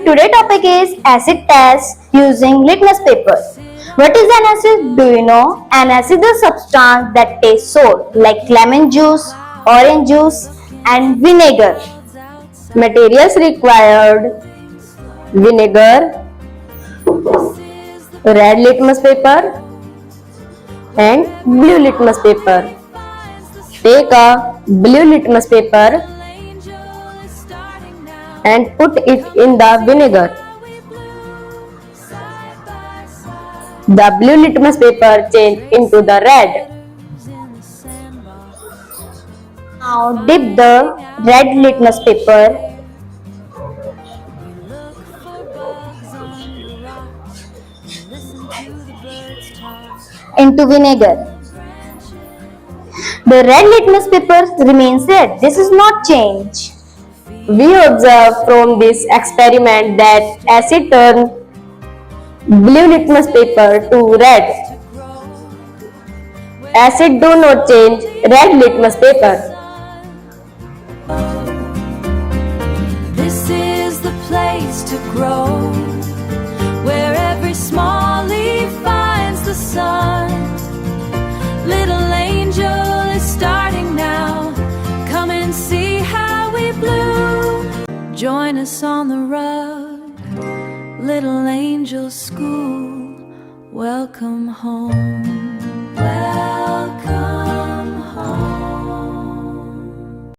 Today topic is acid test using litmus paper. What is an acid? Do you know? An acid is a substance that tastes sour like lemon juice, orange juice and vinegar. Materials required: vinegar, red litmus paper and blue litmus paper. Take a blue litmus paper and put it in the vinegar. The blue litmus paper change into the red. Now dip the red litmus paper into vinegar. The red litmus paper remains red. This is not change. We observe from this experiment that acid turns blue litmus paper to red. Acid do not change red litmus paper. This is the place to grow, where every small leaf finds the sun. Little angel is starting now. Come and see how we bloom. Join us on the road, Little Angel School. Welcome home.